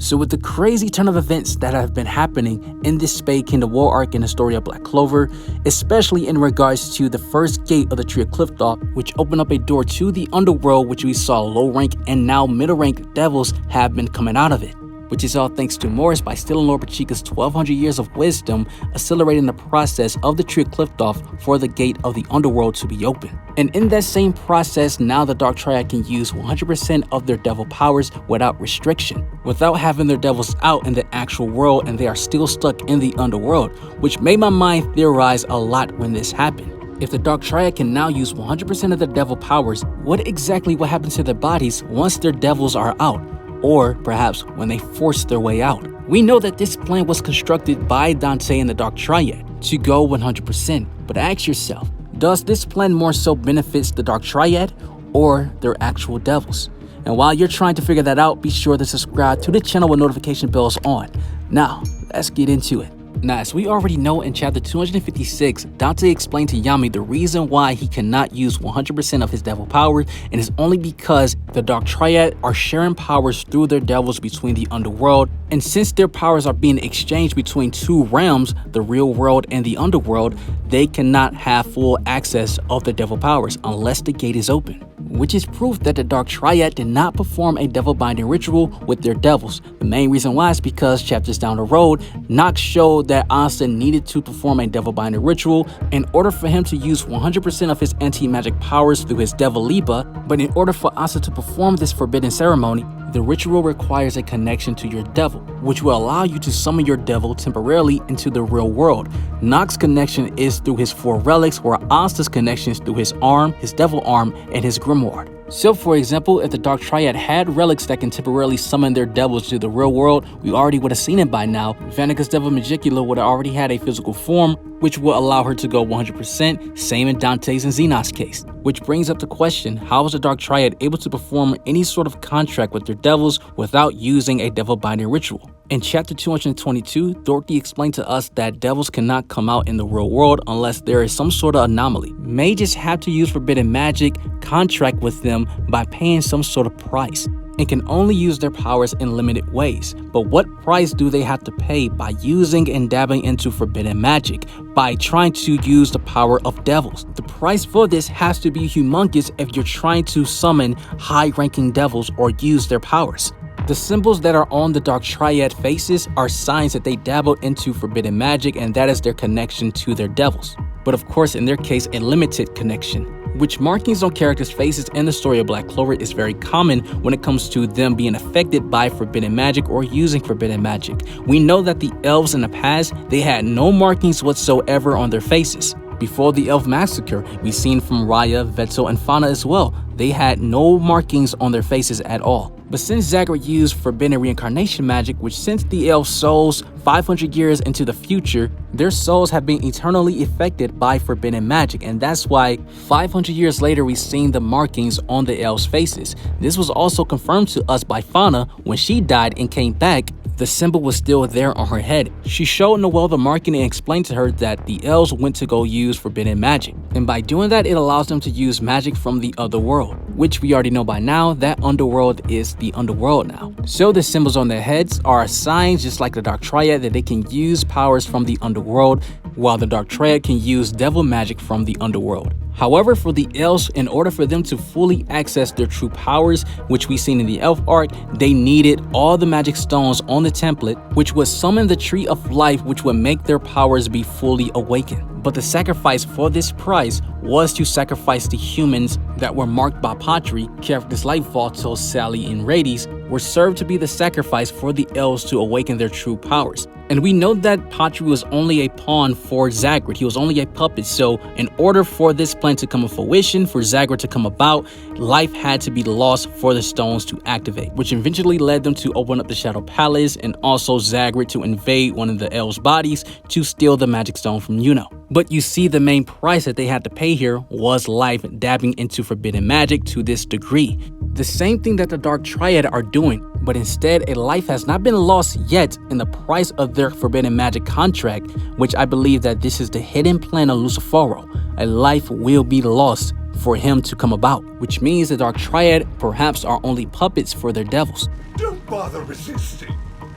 So with the crazy turn of events that have been happening in this Spade Kingdom War arc in the story of Black Clover, especially in regards to the first gate of the Tree of Qliphoth, which opened up a door to the Underworld, which we saw low rank and now middle rank devils have been coming out of it. Which is all thanks to Morris by stealing Lord Pachika's 1200 years of wisdom, accelerating the process of the Tree of Qliphoth for the gate of the Underworld to be open. And in that same process, now the Dark Triad can use 100% of their devil powers without restriction, without having their devils out in the actual world and they are still stuck in the Underworld, which made my mind theorize a lot when this happened. If the Dark Triad can now use 100% of their devil powers, what exactly will happen to their bodies once their devils are out? Or perhaps when they force their way out. We know that this plan was constructed by Dante and the Dark Triad to go 100%, but ask yourself, does this plan more so benefits the Dark Triad or their actual devils? And while you're trying to figure that out, be sure to subscribe to the channel with notification bells on. Now, let's get into it. Now, as we already know in chapter 256, Dante explained to Yami the reason why he cannot use 100% of his devil power, and it's only because the Dark Triad are sharing powers through their devils between the Underworld, and since their powers are being exchanged between two realms, the real world and the Underworld, they cannot have full access of their devil powers unless the gate is open. Which is proof that the Dark Triad did not perform a devil binding ritual with their devils. The main reason why is because chapters down the road, Nox showed that Asta needed to perform a devil binding ritual in order for him to use 100% of his anti-magic powers through his devil Liba, but in order for Asta to perform this forbidden ceremony, the ritual requires a connection to your devil, which will allow you to summon your devil temporarily into the real world. Nox's connection is through his 4 relics, where Asta's connection is through his arm, his devil arm, and his grimoire. So for example, if the Dark Triad had relics that can temporarily summon their devils to the real world, we already would have seen it by now. Vanica's devil Megicula would have already had a physical form, which will allow her to go 100%, same in Dante's and Zenon's case. Which brings up the question, how is the Dark Triad able to perform any sort of contract with their devils without using a devil binding ritual? In chapter 222, Dorothy explained to us that devils cannot come out in the real world unless there is some sort of anomaly. Mages have to use forbidden magic, contract with them by paying some sort of price, and can only use their powers in limited ways. But what price do they have to pay by using and dabbling into forbidden magic, by trying to use the power of devils? The price for this has to be humongous if you're trying to summon high-ranking devils or use their powers. The symbols that are on the Dark Triad faces are signs that they dabbled into forbidden magic, and that is their connection to their devils. But of course, in their case, a limited connection, which markings on characters' faces in the story of Black Clover is very common when it comes to them being affected by forbidden magic or using forbidden magic. We know that the elves in the past, they had no markings whatsoever on their faces. Before the Elf Massacre, we've seen from Raya, Vettel, and Fauna as well. They had no markings on their faces at all. But since Zagreus used forbidden reincarnation magic, which sent the elf souls 500 years into the future, their souls have been eternally affected by forbidden magic, and that's why 500 years later we've seen the markings on the elves' faces. This was also confirmed to us by Fauna when she died and came back. The symbol was still there on her head. She showed Noelle the marking and explained to her that the elves went to go use forbidden magic. And by doing that, it allows them to use magic from the other world, which we already know by now that Underworld is the Underworld now. So the symbols on their heads are signs, just like the Dark Triad, that they can use powers from the Underworld, while the Dark Triad can use devil magic from the Underworld. However, for the elves, in order for them to fully access their true powers, which we've seen in the elf arc, they needed all the magic stones on the template, which would summon the Tree of Life, which would make their powers be fully awakened. But the sacrifice for this prize was to sacrifice the humans that were marked by Patri. Characters like Volto, Sally, and Rades were served to be the sacrifice for the elves to awaken their true powers. And we know that Patri was only a pawn for Zagreus. He was only a puppet. So in order for this plan to come to fruition, for Zagreus to come about, life had to be lost for the stones to activate, which eventually led them to open up the Shadow Palace, and also Zagreus to invade one of the elves' bodies to steal the magic stone from Yuno. But you see, the main price that they had to pay here was life dabbing into forbidden magic to this degree. The same thing that the Dark Triad are doing, but instead a life has not been lost yet in the price of their forbidden magic contract, which I believe that this is the hidden plan of Lucifero. A life will be lost for him to come about, which means the Dark Triad perhaps are only puppets for their devils. Don't bother resisting.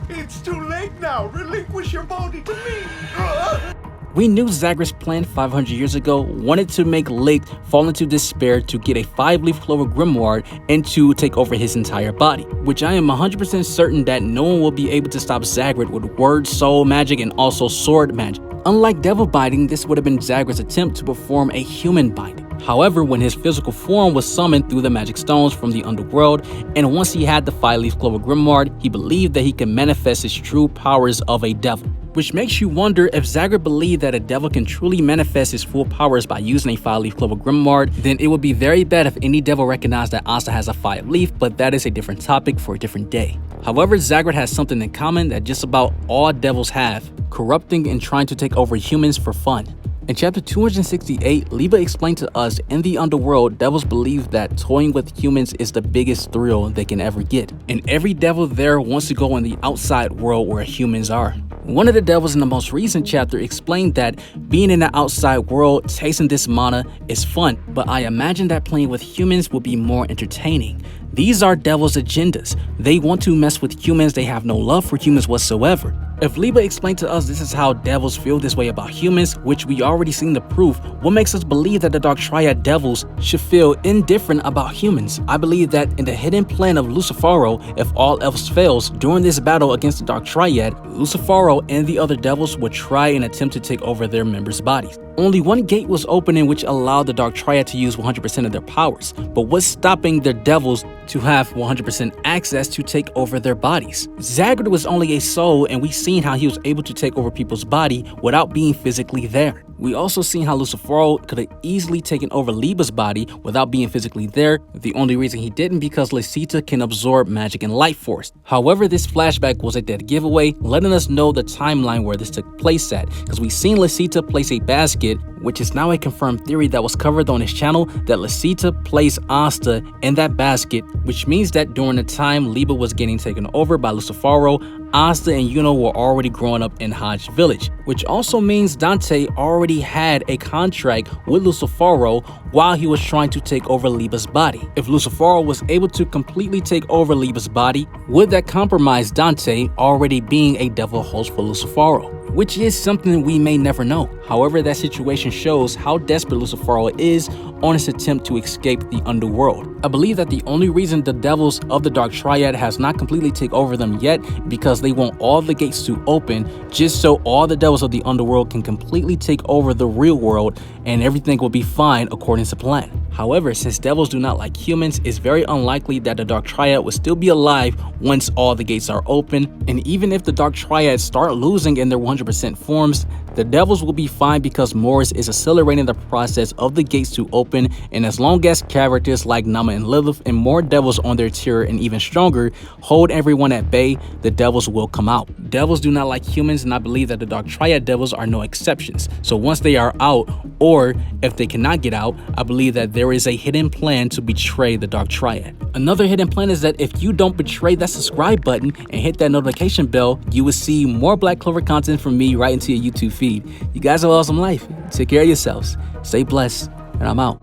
It's too late now. Relinquish your body to me. We knew Zagreus' plan 500 years ago wanted to make Licht fall into despair to get a 5-leaf clover grimoire and to take over his entire body, which I am 100% certain that no one will be able to stop Zagreus with word, soul magic, and also sword magic. Unlike devil binding, this would have been Zagreus' attempt to perform a human binding. However, when his physical form was summoned through the magic stones from the Underworld, and once he had the 5-leaf clover grimoire, he believed that he could manifest his true powers of a devil. Which makes you wonder if Zagreus believed that a devil can truly manifest his full powers by using a 5-leaf clover grimoire, then it would be very bad if any devil recognized that Asta has a 5-leaf, but that is a different topic for a different day. However, Zagreus has something in common that just about all devils have: corrupting and trying to take over humans for fun. In chapter 268, Liba explained to us in the Underworld, devils believe that toying with humans is the biggest thrill they can ever get, and every devil there wants to go in the outside world where humans are. One of the devils in the most recent chapter explained that being in the outside world, tasting this mana is fun, but I imagine that playing with humans will be more entertaining. These are devils' agendas. They want to mess with humans, they have no love for humans whatsoever. If Liba explained to us this is how devils feel this way about humans, which we already seen the proof, what makes us believe that the Dark Triad devils should feel indifferent about humans? I believe that in the hidden plan of Lucifero, if all else fails, during this battle against the Dark Triad, Lucifero and the other devils would try and attempt to take over their members' bodies. Only one gate was opening which allowed the Dark Triad to use 100% of their powers, but what's stopping their devils to have 100% access to take over their bodies? Zagreus was only a soul, and we seen how he was able to take over people's body without being physically there. We also seen how Lucifero could have easily taken over Liba's body without being physically there. The only reason he didn't because Lucita can absorb magic and life force. However, this flashback was a dead giveaway, letting us know the timeline where this took place at, because we seen Lucita place a basket, which is now a confirmed theory that was covered on his channel, that Lucita placed Asta in that basket, which means that during the time Liba was getting taken over by Lucifero, Asta and Yuno were already growing up in Hodge Village, which also means Dante already had a contract with Lucifero while he was trying to take over Liba's body. If Lucifero was able to completely take over Liba's body, would that compromise Dante already being a devil host for Lucifero? Which is something we may never know. However, that situation shows how desperate Lucifero is on his attempt to escape the Underworld. I believe that the only reason the devils of the Dark Triad has not completely taken over them yet because they want all the gates to open just so all the devils of the Underworld can completely take over the real world and everything will be fine according to plan. However, since devils do not like humans, it's very unlikely that the Dark Triad will still be alive once all the gates are open, and even if the Dark Triad start losing in their 100% forms, the devils will be fine because Morris is accelerating the process of the gates to open, and as long as characters like Nama and Lilith and more devils on their tier and even stronger hold everyone at bay, the devils will come out. Devils do not like humans, and I believe that the Dark Triad devils are no exceptions. So once they are out, or if they cannot get out, I believe that there is a hidden plan to betray the Dark Triad. Another hidden plan is that if you don't betray that subscribe button and hit that notification bell, you will see more Black Clover content from me right into your YouTube feed. You guys have an awesome life. Take care of yourselves. Stay blessed, and I'm out.